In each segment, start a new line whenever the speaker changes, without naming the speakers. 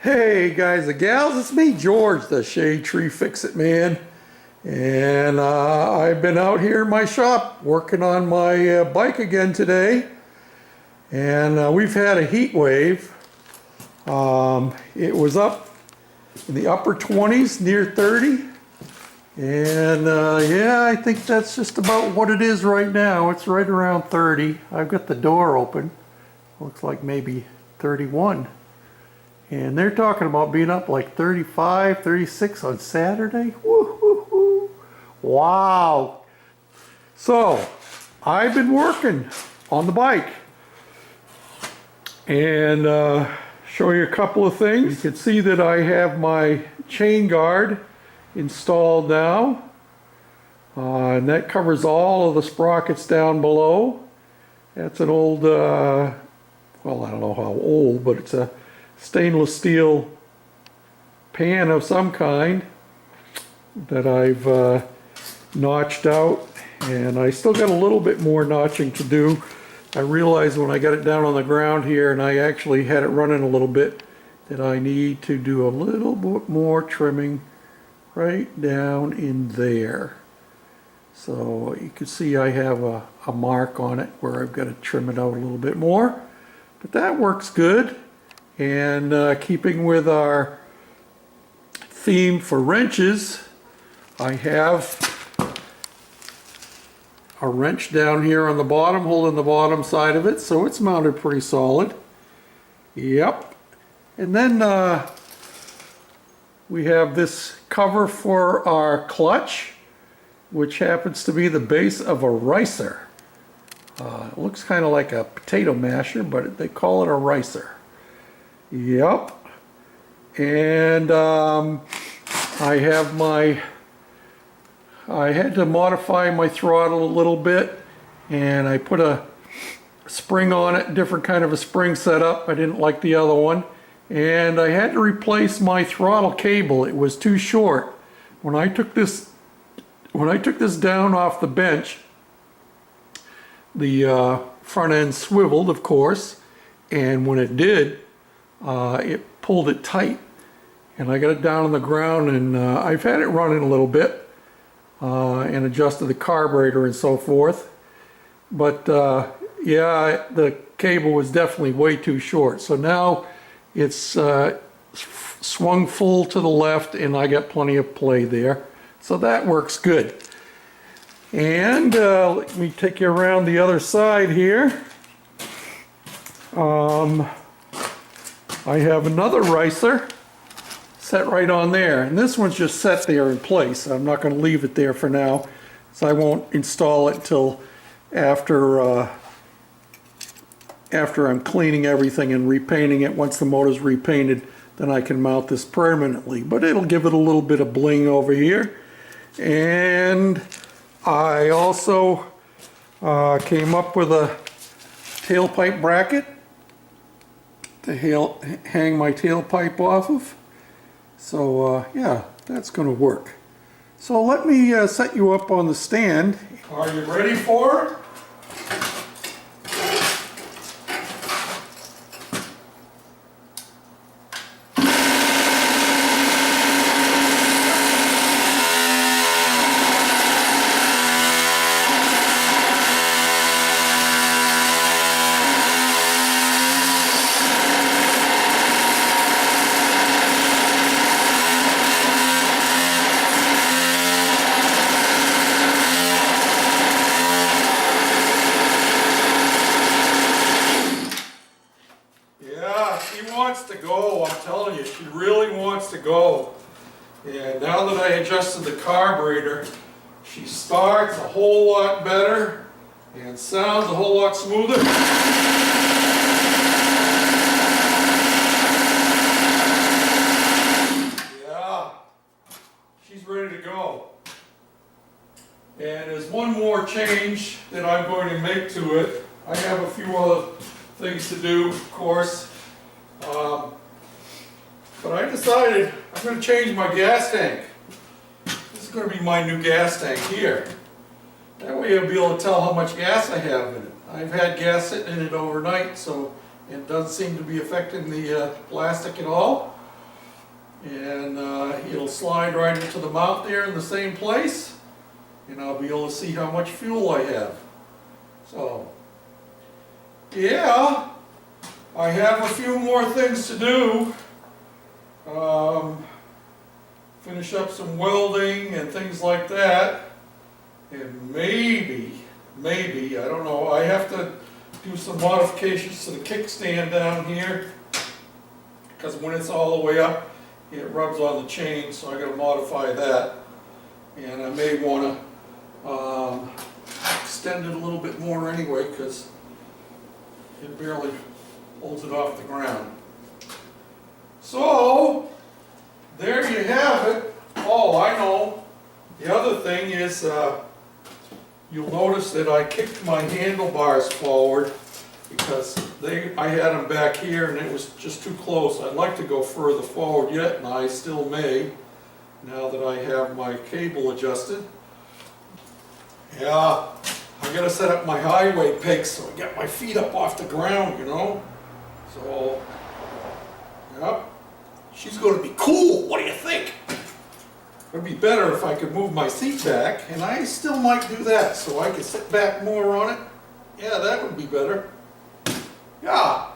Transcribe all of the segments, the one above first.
Hey guys and gals, it's me, George, the Shade Tree Fix-It Man. And I've been out here in my shop working on my bike again today. And we've had a heat wave. It was up in the upper 20s, near 30. And yeah, I think that's just about what it is right now. It's right around 30. I've got the door open. Looks like maybe 31. And they're talking about being up like 35, 36 on Saturday. Woo-hoo-hoo. Wow. So, I've been working on the bike. And show you a couple of things. You can see that I have my chain guard installed now. And that covers all of the sprockets down below. That's an old, well, I don't know how old, but it's a stainless steel pan of some kind that I've notched out, and I still got a little bit more notching to do. I realized when I got it down on the ground here and I actually had it running a little bit that I need to do a little bit more trimming right down in there. So you can see I have a mark on it where I've got to trim it out a little bit more, but that works good. And keeping with our theme for wrenches, I have a wrench down here on the bottom, holding the bottom side of it, so it's mounted pretty solid. Yep. And then we have this cover for our clutch, which happens to be the base of a ricer. It looks kind of like a potato masher, but they call it a ricer. Yep. And I had to modify my throttle a little bit, and I put a spring on it, different kind of a spring setup. I didn't like the other one, and I had to replace my throttle cable. It was too short. When I took this down off the bench, the front end swiveled, of course, and when it did, it pulled it tight, and I got it down on the ground, and I've had it running a little bit and adjusted the carburetor and so forth, but yeah, the cable was definitely way too short. So now it's swung full to the left, and I got plenty of play there, so that works good. And let me take you around the other side here. I have another ricer set right on there, and this one's just set there in place. I'm not going to leave it there for now, so I won't install it till after I'm cleaning everything and repainting it. Once the motor's repainted, then I can mount this permanently, but it'll give it a little bit of bling over here. And I also came up with a tailpipe bracket to hang my tailpipe off of. So yeah, that's going to work. So let me set you up on the stand. Are you ready for it? To go, I'm telling you, she really wants to go. And now that I adjusted the carburetor, she starts a whole lot better and sounds a whole lot smoother. Yeah, she's ready to go. And there's one more change that I'm going to make to it. I have a few other things to do, of course. But I decided I'm going to change my gas tank. This is going to be my new gas tank here. That way I'll be able to tell how much gas I have in it. I've had gas sitting in it overnight, so it doesn't seem to be affecting the plastic at all. and it'll slide right into the mount there in the same place, and I'll be able to see how much fuel I have. So, yeah, I have a few more things to do. Finish up some welding and things like that, and maybe, I don't know, I have to do some modifications to the kickstand down here, because when it's all the way up, it rubs on the chain, so I gotta modify that. And I may wanna extend it a little bit more anyway, because it barely holds it off the ground. So, there you have it. Oh, I know. The other thing is, you'll notice that I kicked my handlebars forward because I had them back here and it was just too close. I'd like to go further forward yet, and I still may, now that I have my cable adjusted. Yeah, I gotta set up my highway pegs so I get my feet up off the ground, you know? So, yep. She's gonna be cool, what do you think? It'd be better if I could move my seat back, and I still might do that, so I could sit back more on it. Yeah, that would be better. Yeah.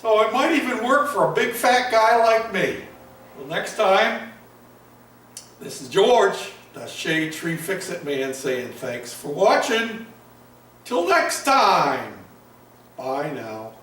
So it might even work for a big fat guy like me. Well, next time, this is George, the Shade Tree Fix-It Man, saying thanks for watching. Till next time. Bye now.